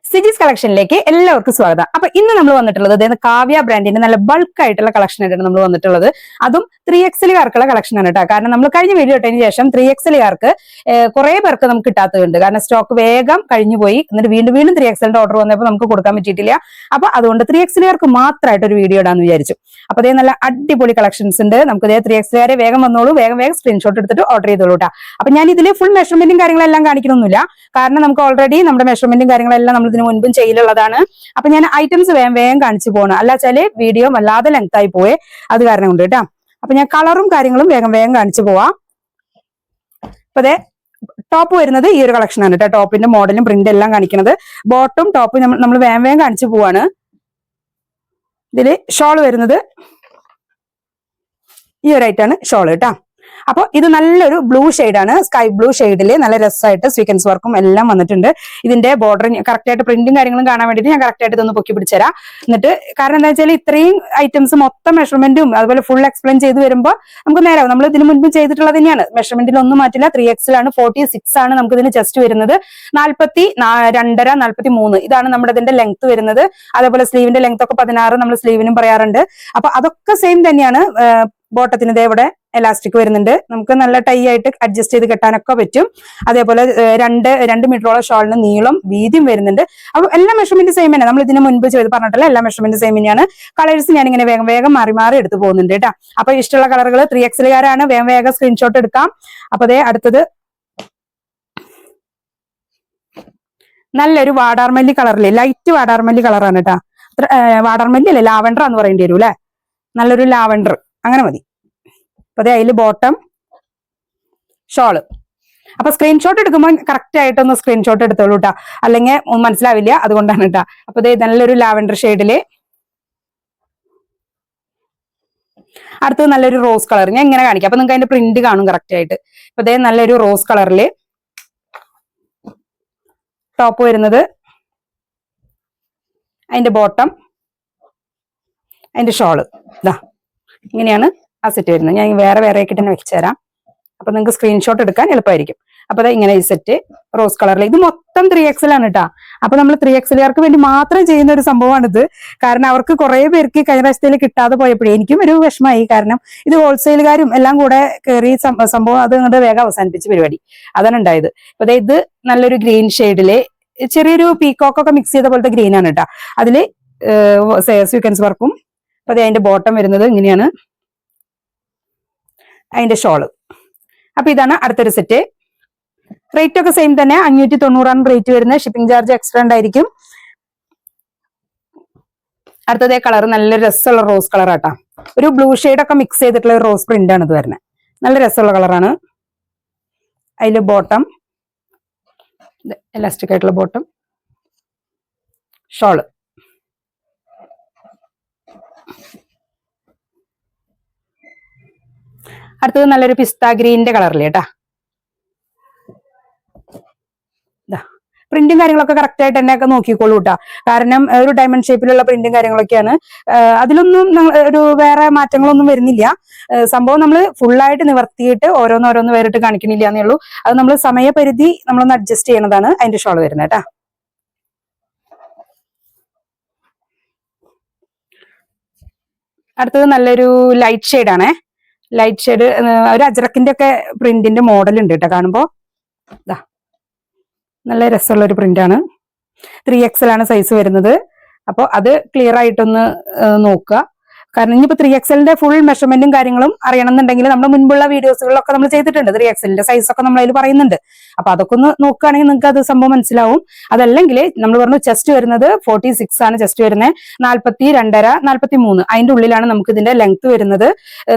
സിജീസ് കളക്ഷനിലേക്ക് എല്ലാവർക്കും സ്വാഗതം. അപ്പൊ ഇന്ന് നമ്മൾ വന്നിട്ടുള്ളത് കാവ്യ ബ്രാൻഡിന്റെ നല്ല ബൾക്ക് ആയിട്ടുള്ള കളക്ഷൻ ആയിട്ടാണ് നമ്മൾ വന്നിട്ടുള്ളത്. അതും 3XL-കാർക്കുള്ള കളക്ഷൻ ആണ് കേട്ടോ. കാരണം നമ്മൾ കഴിഞ്ഞ വീഡിയോ ഇട്ടതിന് ശേഷം 3XL-കാർക്ക് കുറെ പേർക്ക് നമുക്ക് കിട്ടാത്തതുണ്ട്. കാരണം സ്റ്റോക്ക് വേഗം കഴിഞ്ഞു പോയി. എന്നിട്ട് വീണ്ടും 3XL-ന്റെ ഓർഡർ വന്നപ്പോൾ നമുക്ക് കൊടുക്കാൻ പറ്റിയിട്ടില്ല. അപ്പൊ അതുകൊണ്ട് 3XL-കാർക്ക് മാത്രമായിട്ട് ഒരു വീഡിയോ ഇടാന്ന് വിചാരിച്ചു. അപ്പൊ അതേ നല്ല അടിപൊളി കളക്ഷൻസ് ഉണ്ട്. നമുക്ക് 3XL-കാരെ വേഗം വന്നോളൂ, വേഗം സ്ക്രീൻഷോട്ട് എടുത്തിട്ട് ഓർഡർ ചെയ്തോളൂ കേട്ടോ. അപ്പൊ ഞാൻ ഇതിൽ ഫുൾ മെഷർമെന്റും കാര്യങ്ങളെല്ലാം കാണിക്കണമെന്നില്ല. കാരണം നമുക്ക് ഓൾറെഡി നമ്മുടെ മെഷർമെന്റും കാര്യങ്ങളെല്ലാം നമ്മൾ ഇതിന് മുൻപും ചെയ്യലുള്ളതാണ്. അപ്പൊ ഞാൻ ഐറ്റംസ് വേഗം കാണിച്ചു പോകണം. അല്ലാച്ചാല് വീഡിയോ വല്ലാതെ ലെങ്ത് ആയി പോയെ, അത് കാരണം കൊണ്ട് കേട്ടോ. അപ്പൊ ഞാൻ കളറും കാര്യങ്ങളും വേഗം കാണിച്ചു പോവാം. അപ്പൊ അതെ ടോപ്പ് വരുന്നത് ഈ ഒരു കളക്ഷൻ ആണ് കേട്ടോ. ടോപ്പിന്റെ മോഡലും പ്രിന്റ് എല്ലാം കാണിക്കുന്നത്. ബോട്ടും ടോപ്പും നമ്മൾ വേഗം കാണിച്ചു പോവാണ്. ഇതില് ഷോൾ വരുന്നത് ഈ ഒരു ഐറ്റാണ് ഷോൾ കേട്ടോ. അപ്പൊ ഇത് നല്ലൊരു ബ്ലൂ ആണ്, സ്കൈ ബ്ലൂ ഷെയ്ഡില് നല്ല രസമായിട്ട് സ്വീക്കൻസ് വർക്കും എല്ലാം വന്നിട്ടുണ്ട്. ഇതിന്റെ ബോർഡർ കറക്റ്റ് ആയിട്ട് പ്രിന്റും കാര്യങ്ങളും കാണാൻ വേണ്ടിയിട്ട് ഞാൻ കറക്റ്റ് ആയിട്ട് ഇതൊന്ന് പൊക്കി പിടിച്ചുതരാം. എന്നിട്ട് കാരണം എന്താ വെച്ചാൽ ഇത്രയും ഐറ്റംസ് മൊത്തം മെഷർമെന്റും അതുപോലെ ഫുൾ എക്സ്പ്ലെയിൻ ചെയ്ത് വരുമ്പോൾ നമുക്ക് നേരാവും. നമ്മൾ ഇതിന് മുൻപ് ചെയ്തിട്ടുള്ളത് തന്നെയാണ്. മെഷർമെന്റിൽ ഒന്നും മാറ്റില്ല. 3XL ആണ്, 46 ആണ് നമുക്ക് ഇതിന് ജസ്റ്റ് വരുന്നത്. 42.5 43 ഇതാണ് നമ്മുടെ ഇതിന്റെ ലെങ്ത് വരുന്നത്. അതേപോലെ സ്ലീവിന്റെ ലെങ്ത് ഒക്കെ 16 നമ്മൾ സ്ലീവിനും പറയാറുണ്ട്. അപ്പൊ അതൊക്കെ സെയിം തന്നെയാണ്. ബോട്ടത്തിന് ഇതേവിടെ എലാസ്റ്റിക് വരുന്നുണ്ട്. നമുക്ക് നല്ല ടൈ ആയിട്ട് അഡ്ജസ്റ്റ് ചെയ്ത് കെട്ടാനൊക്കെ പറ്റും. അതേപോലെ 2 മീറ്ററോളം ഷോളിന് നീളം വീതിയും വരുന്നുണ്ട്. അപ്പൊ എല്ലാ മെഷർമെന്റ് സെയിം തന്നെ. നമ്മൾ ഇതിന് മുൻപ് ചെയ്ത് പറഞ്ഞിട്ടില്ല, എല്ലാ മെഷർമെന്റ് സെയിം തന്നെയാണ്. കളേഴ്സ് ഞാൻ ഇങ്ങനെ വേഗം മാറി എടുത്ത് പോകുന്നുണ്ട് കേട്ടോ. അപ്പൊ ഇഷ്ടമുള്ള കളറുകൾ 3XL-കാരാണ്, വേഗം സ്ക്രീൻഷോട്ട് എടുക്കാം. അപ്പൊ അതേ അടുത്തത് നല്ലൊരു വാടാർമല്ലി കളറില്, ലൈറ്റ് വാടാർമല്ലി കളറാണ് കേട്ടോ. വാടാർമല്ലി അല്ലേ, ലാവൻഡർ എന്ന് പറയേണ്ടി വരും അല്ലെ. നല്ലൊരു ലാവൻഡർ അങ്ങനെ മതി. അപ്പൊ അതെ അതില് ബോട്ടം ഷോള്. അപ്പൊ സ്ക്രീൻഷോട്ട് എടുക്കുമ്പോൾ കറക്റ്റ് ആയിട്ടൊന്ന് സ്ക്രീൻഷോട്ട് എടുത്തോളൂ കേട്ടോ, അല്ലെങ്കിൽ മനസ്സിലാവില്ല. അതുകൊണ്ടാണ് കേട്ടോ. അപ്പൊ അതെ നല്ലൊരു ലാവൻഡർ ഷെയ്ഡില്. അടുത്തത് നല്ലൊരു റോസ് കളർ. ഞാൻ ഇങ്ങനെ കാണിക്കാം, അപ്പൊ നിങ്ങൾക്ക് അതിന്റെ പ്രിന്റ് കാണും കറക്റ്റ് ആയിട്ട്. അപ്പൊ അതെ നല്ലൊരു റോസ് കളറില് ടോപ്പ് വരുന്നത്, അതിന്റെ ബോട്ടം, അതിന്റെ ഷോള്. ഇതാ ഇങ്ങനെയാണ് ആ സെറ്റ് വരുന്നത്. ഞാൻ വേറെ ആക്കിയിട്ട് തന്നെ വെച്ച് തരാം. അപ്പൊ നിങ്ങൾക്ക് സ്ക്രീൻഷോട്ട് എടുക്കാൻ എളുപ്പമായിരിക്കും. അപ്പൊ അതെ ഇങ്ങനെ ഈ സെറ്റ് റോസ് കളറിൽ. ഇത് മൊത്തം 3XL ആണ് കേട്ടോ. അപ്പൊ നമ്മൾ 3XL-കാർക്ക് വേണ്ടി മാത്രം ചെയ്യുന്ന ഒരു സംഭവമാണിത്. കാരണം അവർക്ക് കുറെ പേർക്ക് കഴിഞ്ഞ പ്രാവശ്യത്തിൽ കിട്ടാതെ പോയപ്പോഴേ എനിക്കും ഒരു വിഷമമായി. കാരണം ഇത് ഹോൾസെയിലുകാരും എല്ലാം കൂടെ കയറി സംഭവം അത് ഇങ്ങോട്ട് വേഗം അവസാനിപ്പിച്ച പരിപാടി അതാണ് ഉണ്ടായത്. അപ്പൊ അതെ ഇത് നല്ലൊരു ഗ്രീൻ ഷെയ്ഡില് ചെറിയൊരു പീക്കോക്കൊക്കെ മിക്സ് ചെയ്ത പോലത്തെ ഗ്രീൻ ആണ് കേട്ടോ. അതില് സ്വീക്കൻസ് വർക്കും. അപ്പൊ അതെ അതിന്റെ ബോട്ടം വരുന്നത് ഇങ്ങനെയാണ്, അതിന്റെ ഷോള്. അപ്പൊ ഇതാണ് അടുത്തൊരു സെറ്റ്. റേറ്റ് ഒക്കെ സെയിം തന്നെ, 590 റേറ്റ് വരുന്നത്. ഷിപ്പിംഗ് ചാർജ് എക്സ്ട്രാ ഉണ്ടായിരിക്കും. അടുത്തതേ കളർ നല്ലൊരു രസമുള്ള റോസ് കളർ ആട്ടാ. ഒരു ബ്ലൂ ഒക്കെ മിക്സ് ചെയ്തിട്ടുള്ള ഒരു റോസ് പ്രിന്റ് ആണ് ഇത് വരുന്നത്. നല്ല രസമുള്ള കളറാണ്. അതില് ബോട്ടം എലാസ്റ്റിക് ആയിട്ടുള്ള ബോട്ടം, ഷോള്. അടുത്തത് നല്ലൊരു പിസ്ത ഗ്രീനിന്റെ കളറില് കേട്ടാ. പ്രിന്റും കാര്യങ്ങളൊക്കെ കറക്റ്റ് ആയിട്ട് തന്നെ ഒക്കെ നോക്കിക്കോളൂ കേട്ടാ. കാരണം ഒരു ഡയമണ്ട് ഷേപ്പിലുള്ള പ്രിന്റും കാര്യങ്ങളൊക്കെയാണ്. അതിലൊന്നും ഒരു വേറെ മാറ്റങ്ങളൊന്നും വരുന്നില്ല. സംഭവം നമ്മൾ ഫുള്ളായിട്ട് നിവർത്തിയിട്ട് ഓരോന്ന് വേറിട്ട് കാണിക്കണില്ല എന്നേ ഉള്ളൂ. അത് നമ്മൾ സമയപരിധി നമ്മളൊന്ന് അഡ്ജസ്റ്റ് ചെയ്യണതാണ്. അതിന്റെ ഷോൾ വരുന്നത് കേട്ടാ. അടുത്തത് നല്ലൊരു ലൈറ്റ് ഷെയ്ഡ് ആണേ. ലൈറ്റ് ഷെയ്ഡ് ഒരു അജ്രക്കിന്റെ ഒക്കെ പ്രിന്റിന്റെ മോഡൽ ഉണ്ട് കേട്ടോ. കാണുമ്പോ നല്ല രസമുള്ള ഒരു പ്രിന്റ് ആണ്. 3XL ആണ് സൈസ് വരുന്നത്. അപ്പോൾ അത് ക്ലിയർ ആയിട്ടൊന്ന് നോക്കുക. കാരണം ഇനിയിപ്പോ 3XL-ന്റെ ഫുൾ മെഷർമെന്റും കാര്യങ്ങളും അറിയണമെന്നുണ്ടെങ്കിൽ നമ്മുടെ മുൻപുള്ള വീഡിയോസുകളിലൊക്കെ നമ്മൾ ചെയ്തിട്ടുണ്ട്. 3XL-ന്റെ സൈസ് ഒക്കെ നമ്മൾ അതിൽ പറയുന്നുണ്ട്. അപ്പൊ അതൊക്കെ ഒന്ന് നോക്കുകയാണെങ്കിൽ നിങ്ങൾക്ക് അത് സംഭവം മനസ്സിലാവും. അതല്ലെങ്കിൽ നമ്മൾ പറഞ്ഞു ചെസ്റ്റ് വരുന്നത് 46 ആണ് ചെസ്റ്റ് വരുന്നത്. 42.5 43 അതിന്റെ ഉള്ളിലാണ് നമുക്ക് ഇതിന്റെ ലെങ്ത് വരുന്നത്.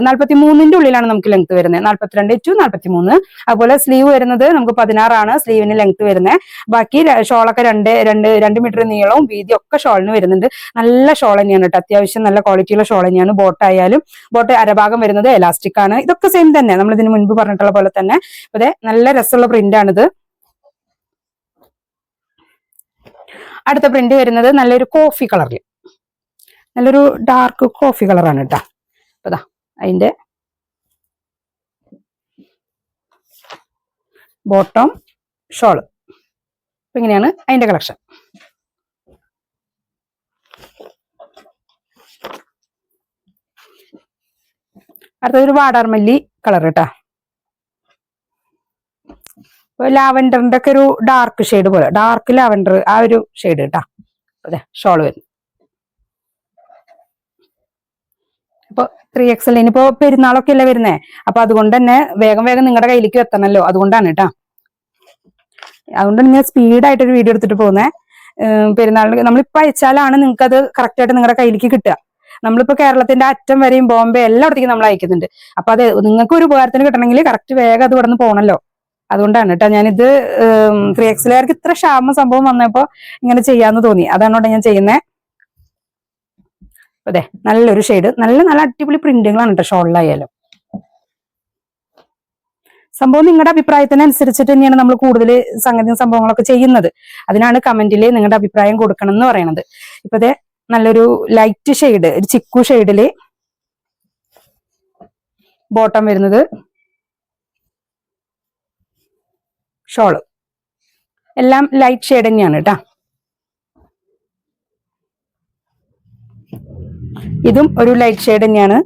43ന്റെ ഉള്ളിലാണ് നമുക്ക് ലെങ്ത് വരുന്നത്. 42 to 43. അതുപോലെ സ്ലീവ് വരുന്നത് നമുക്ക് 16 ആണ് സ്ലീവിന് ലെങ്ത് വരുന്നത്. ബാക്കി ഷോളൊക്കെ 2 മീറ്റർ നീളവും വീതിയും ഒക്കെ ഷോളിന് വരുന്നുണ്ട്. നല്ല ഷോൾ തന്നെയാണ് കേട്ടോ. അത്യാവശ്യം നല്ല ക്വാളിറ്റിയുള്ള ഷോൾ തന്നെയാണ്. ബോട്ടായാലും ബോട്ട് അരഭാഗം വരുന്നത് എലാസ്റ്റിക് ആണ്. ഇതൊക്കെ സെയിം തന്നെ, നമ്മൾ ഇതിന് മുൻപ് പറഞ്ഞിട്ടുള്ള പോലെ തന്നെ. അതെ നല്ല രസമുള്ള പ്രിന്റ് ആണിത്. അടുത്ത പ്രിന്റ് വരുന്നത് നല്ലൊരു കോഫി കളറിൽ, നല്ലൊരു ഡാർക്ക് കോഫി കളറാണ് കേട്ടോ. അതാ അതിന്റെ ബോട്ടം ഷോള്. അപ്പൊ ഇങ്ങനെയാണ് അതിന്റെ കളക്ഷൻ. അടുത്തൊരു വാടാർമല്ലി കളർ കേട്ടാ, ലാവൻഡറിന്റെ ഒക്കെ ഒരു ഡാർക്ക് ഷെയ്ഡ് പോലെ, ഡാർക്ക് ലാവൻഡർ ആ ഒരു ഷെയ്ഡ് കേട്ടാ. അതെ ഷോള് വരും. അപ്പൊ 3XL ഇനിയിപ്പോ പെരുന്നാളൊക്കെ അല്ലേ വരുന്നേ, അപ്പൊ അതുകൊണ്ട് തന്നെ വേഗം വേഗം നിങ്ങളുടെ കയ്യിലേക്ക് എത്തണല്ലോ, അതുകൊണ്ടാണ് കേട്ടാ. അതുകൊണ്ടാണ് ഞാൻ സ്പീഡായിട്ടൊരു വീഡിയോ എടുത്തിട്ട് പോകുന്നത്. പെരുന്നാളിന് നമ്മളിപ്പോ അയച്ചാലാണ് നിങ്ങൾക്ക് അത് കറക്റ്റ് ആയിട്ട് നിങ്ങളുടെ കയ്യിലേക്ക് കിട്ടുക. നമ്മളിപ്പോ കേരളത്തിന്റെ അറ്റം വരെയും ബോംബെ എല്ലായിടത്തേക്കും നമ്മൾ അയക്കുന്നുണ്ട്. അപ്പൊ അത് നിങ്ങൾക്ക് ഒരു ഉപകാരത്തിന് കിട്ടണമെങ്കിൽ കറക്റ്റ് വേഗം അത് ഇവിടെ നിന്ന് പോകണല്ലോ, അതുകൊണ്ടാണ് കേട്ടോ ഞാനിത് 3XLകാർക്ക് ഇത്ര ക്ഷാമ സംഭവം വന്നപ്പോ ഇങ്ങനെ ചെയ്യാന്ന് തോന്നി, അതാണ് ഞാൻ ചെയ്യുന്നത്. അതെ നല്ലൊരു ഷെയ്ഡ്, നല്ല നല്ല അടിപൊളി പ്രിന്റുകളാണ് കേട്ടോ ഷോളിലായാലും. സംഭവം നിങ്ങളുടെ അഭിപ്രായത്തിനനുസരിച്ചിട്ട് തന്നെയാണ് നമ്മൾ കൂടുതൽ സംഭവങ്ങളൊക്കെ ചെയ്യുന്നത്. അതിനാണ് കമന്റില് നിങ്ങളുടെ അഭിപ്രായം കൊടുക്കണം എന്ന് പറയണത്. ഇപ്പൊ അതെ നല്ലൊരു ലൈറ്റ് ഷെയ്ഡ്, ഒരു ചിക്കു ഷെയ്ഡില് ബോട്ടം വരുന്നത്, ഷോള് എല്ലാം ലൈറ്റ് ഷെയ്ഡ് തന്നെയാണ് കേട്ടാ. ഇതും ഒരു ലൈറ്റ് ഷെയ്ഡ് തന്നെയാണ്.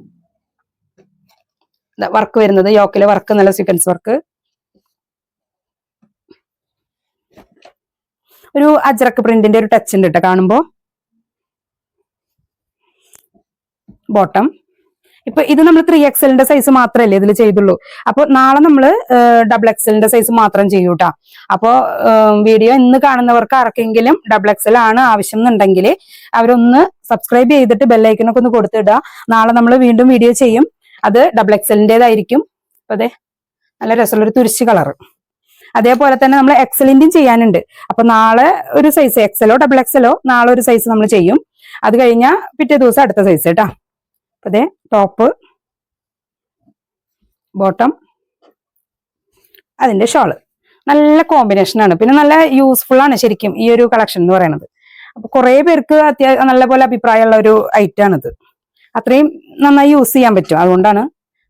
വർക്ക് വരുന്നത് യോക്കിലെ വർക്ക്, നല്ല സീക്വൻസ് വർക്ക്, ഒരു അജ്രക്ക് പ്രിന്റിന്റെ ഒരു ടച്ച് ഉണ്ട് കേട്ടോ കാണുമ്പോ. ബോട്ടം ഇപ്പൊ ഇത് നമ്മൾ 3XLന്റെ സൈസ് മാത്രമല്ലേ ഇതിൽ ചെയ്തുള്ളൂ. അപ്പൊ നാളെ നമ്മള് XXLന്റെ സൈസ് മാത്രം ചെയ്യൂട്ടാ. അപ്പോ വീഡിയോ ഇന്ന് കാണുന്നവർക്ക് ആർക്കെങ്കിലും XXL ആണ് ആവശ്യം എന്നുണ്ടെങ്കിൽ അവരൊന്ന് സബ്സ്ക്രൈബ് ചെയ്തിട്ട് ബെല്ലൈക്കനൊക്കെ ഒന്ന് കൊടുത്തിടുക. നാളെ നമ്മൾ വീണ്ടും വീഡിയോ ചെയ്യും, അത് XXLന്റേതായിരിക്കും. അപ്പൊ അതെ നല്ല രസമുള്ള ഒരു തുരിശ് കളർ. അതേപോലെ തന്നെ നമ്മൾ XLന്റെയും ചെയ്യാനുണ്ട്. അപ്പൊ നാളെ ഒരു സൈസ് XLോ XXLോ നാളെ ഒരു സൈസ് നമ്മൾ ചെയ്യും. അത് കഴിഞ്ഞാൽ പിറ്റേ ദിവസം അടുത്ത സൈസ് കേട്ടാ. അതെ ടോപ്പ്, ബോട്ടം, അതിന്റെ ഷോള് നല്ല കോമ്പിനേഷൻ ആണ്. പിന്നെ നല്ല യൂസ്ഫുൾ ആണ് ശരിക്കും ഈ ഒരു കളക്ഷൻ എന്ന് പറയുന്നത്. അപ്പൊ കുറെ പേർക്ക് നല്ല പോലെ അഭിപ്രായമുള്ള ഒരു ഐറ്റം ആണിത്. അത്രയും നന്നായി യൂസ് ചെയ്യാൻ പറ്റും, അതുകൊണ്ടാണ്.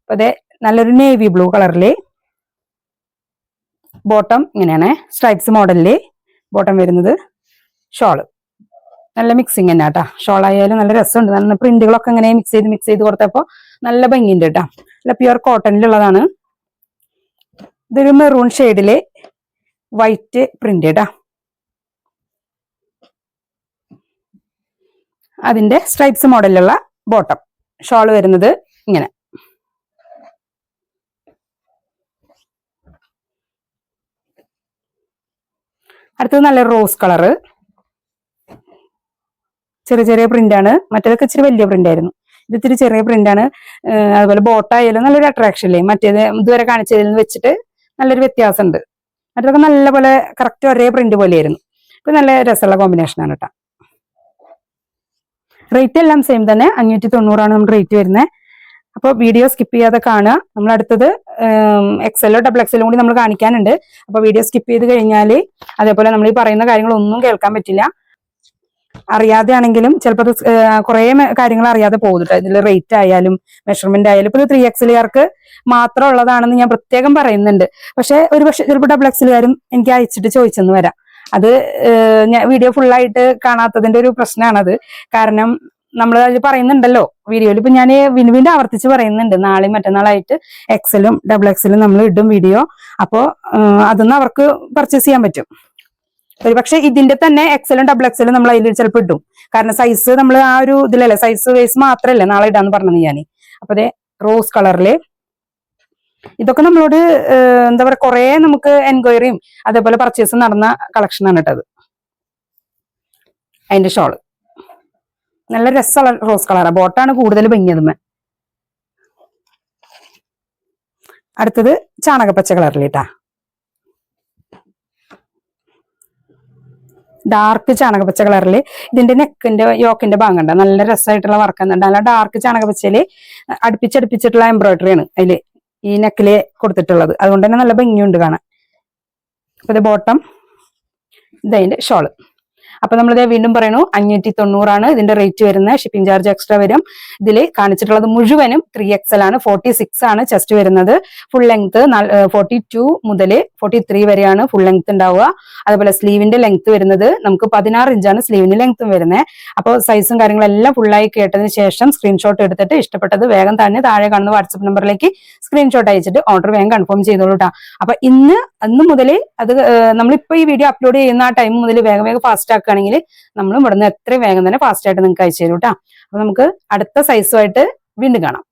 അപ്പൊ അതെ നല്ലൊരു നേവി ബ്ലൂ കളറില് ബോട്ടം, ഇങ്ങനെയാണ് സ്ട്രൈപ്സ് മോഡലില് ബോട്ടം വരുന്നത്, ഷോള് നല്ല മിക്സിങ് തന്നെ കേട്ടാ. ഷോളായാലും നല്ല രസമുണ്ട്, നല്ല പ്രിന്റുകളൊക്കെ ഇങ്ങനെ മിക്സ് ചെയ്ത് കൊടുത്തപ്പോ നല്ല ഭംഗിയുണ്ട് കേട്ടാ. നല്ല പ്യുവർ കോട്ടണിലുള്ളതാണ്. ഇതൊരു മെറൂൺ ഷെയ്ഡില് വൈറ്റ് പ്രിന്റ് കേട്ടാ. അതിന്റെ സ്ട്രൈപ്സ് മോഡലിലുള്ള ബോട്ടം, ഷോള് വരുന്നത് ഇങ്ങനെ. അടുത്തത് നല്ല റോസ് കളറ്, ചെറിയ ചെറിയ പ്രിന്റ് ആണ്. മറ്റേതൊക്കെ ഇച്ചിരി വലിയ പ്രിന്റ് ആയിരുന്നു, ഇത് ഇത്തിരി ചെറിയ പ്രിന്റ് ആണ്. അതുപോലെ ബോട്ടായാലും നല്ലൊരു അട്രാക്ഷൻ അല്ലേ, മറ്റേത് ഇതുവരെ കാണിച്ചതിൽ നിന്ന് വെച്ചിട്ട് നല്ലൊരു വ്യത്യാസമുണ്ട്. മറ്റേതൊക്കെ നല്ല പോലെ കറക്റ്റ് ഒരേ പ്രിന്റ് പോലെയായിരുന്നു. ഇപ്പൊ നല്ല രസമുള്ള കോമ്പിനേഷൻ ആണ് കേട്ടോ. റേറ്റ് എല്ലാം സെയിം തന്നെ, 590 നമ്മുടെ റേറ്റ് വരുന്നത്. അപ്പോൾ വീഡിയോ സ്കിപ്പ് ചെയ്യാതെ കാണുക. നമ്മൾ അടുത്തത് XLോ XXLോ കൂടി നമ്മൾ കാണിക്കാനുണ്ട്. അപ്പൊ വീഡിയോ സ്കിപ്പ് ചെയ്ത് കഴിഞ്ഞാൽ അതേപോലെ നമ്മൾ ഈ പറയുന്ന കാര്യങ്ങളൊന്നും കേൾക്കാൻ പറ്റില്ല. അറിയാതെ ആണെങ്കിലും ചിലപ്പോൾ അത് കുറെ കാര്യങ്ങൾ അറിയാതെ പോകുന്നുണ്ട്. ഇതിൽ റേറ്റ് ആയാലും മെഷർമെന്റ് ആയാലും. ഇപ്പൊ ഇത് 3XLകാർക്ക് മാത്രം ഉള്ളതാണെന്ന് ഞാൻ പ്രത്യേകം പറയുന്നുണ്ട്. പക്ഷെ ചിലപ്പോൾ XXLകാരും എനിക്ക് അയച്ചിട്ട് ചോദിച്ചെന്ന് വരാം. അത് ഞാൻ വീഡിയോ ഫുള്ളായിട്ട് കാണാത്തതിന്റെ ഒരു പ്രശ്നമാണത്. കാരണം നമ്മൾ അത് പറയുന്നുണ്ടല്ലോ വീഡിയോയിൽ. ഇപ്പൊ ഞാൻ വീണ്ടും ആവർത്തിച്ച് പറയുന്നുണ്ട്, നാളെയും മറ്റന്നാളായിട്ട് XLും XXLും നമ്മൾ ഇടും വീഡിയോ. അപ്പോ അതൊന്നും അവർക്ക് പർച്ചേസ് ചെയ്യാൻ പറ്റും. പക്ഷെ ഇതിന്റെ തന്നെ XLും XXLും നമ്മൾ അതിൽ ചിലപ്പോൾ ഇടും. കാരണം സൈസ് നമ്മൾ ആ ഒരു ഇതിലല്ലേ, സൈസ് വൈസ് മാത്രല്ലേ നാളെ ഇടാന്ന് പറഞ്ഞത് ഞാൻ. അപ്പൊ അതെ റോസ് കളറില് ഇതൊക്കെ നമ്മളോട് എന്താ പറയാ കുറെ നമുക്ക് എൻക്വയറിയും അതേപോലെ പർച്ചേസും നടന്ന കളക്ഷനാണ് കേട്ടത്. അതിന്റെ ഷോള് നല്ല രസമുള്ള റോസ് കളറാണ്, ബോട്ടാണ് കൂടുതൽ ഭംഗിയതുമേ. അടുത്തത് ചാണകപ്പച്ച കളറിലേട്ടാ, ഡാർക്ക് ചാണകപ്പച്ച കളറിൽ. ഇതിന്റെ നെക്കിന്റെ യോക്കിന്റെ ഭാഗം കണ്ട നല്ല രസമായിട്ടുള്ള വർക്ക് ഉണ്ട്. നല്ല ഡാർക്ക് ചാണകപ്പച്ചയില് അടുപ്പിച്ചടുപ്പിച്ചിട്ടുള്ള എംബ്രോയിഡറിയാണ് അതില് ഈ നെക്കില് കൊടുത്തിട്ടുള്ളത്. അതുകൊണ്ട് തന്നെ നല്ല ഭംഗിയുണ്ട് കാണാൻ. അപ്പൊ ഇത് ബോട്ടം, ഇതതിന്റെ ഷോള്. അപ്പൊ നമ്മളിത് വീണ്ടും പറയണു 590 ഇതിന്റെ റേറ്റ് വരുന്നത്. ഷിപ്പിംഗ് ചാർജ് എക്സ്ട്രാ വരും. ഇതിൽ കാണിച്ചിട്ടുള്ളത് മുഴുവനും 3XL ആണ്. 46 ആണ് ചെസ്റ്റ് വരുന്നത്. ഫുൾ ലെങ്ത് 42 മുതൽ 43 വരെയാണ് ഫുൾ ലെങ്ത് ഉണ്ടാവുക. അതുപോലെ സ്ലീവിന്റെ ലെങ്ത് വരുന്നത് നമുക്ക് 16 ഇഞ്ചാണ് സ്ലീവിന്റെ ലെങ്ത്തും വരുന്നത്. അപ്പോൾ സൈസും കാര്യങ്ങളെല്ലാം ഫുള്ളായി കേട്ടതിന് ശേഷം സ്ക്രീൻഷോട്ട് എടുത്തിട്ട് ഇഷ്ടപ്പെട്ടത് വേഗം തന്നെ താഴെ കാണുന്ന വാട്സപ്പ് നമ്പറിലേക്ക് സ്ക്രീൻഷോട്ട് അയച്ചിട്ട് ഓർഡർ വേഗം കൺഫേം ചെയ്തോളൂ കേട്ടോ. അപ്പൊ ഇന്ന് മുതൽ അത് നമ്മളിപ്പോ ഈ വീഡിയോ അപ്ലോഡ് ചെയ്യുന്ന ആ ടൈം മുതൽ വേഗം ഫാസ്റ്റ് ആക്കുകയാണെങ്കിൽ നമ്മൾ ഇവിടുന്ന് എത്രയും വേഗം തന്നെ ഫാസ്റ്റ് ആയിട്ട് നിങ്ങൾക്ക് അയച്ചു തരും കേട്ടോ. അപ്പൊ നമുക്ക് അടുത്ത സൈസുമായിട്ട് വീണ്ടും കാണാം.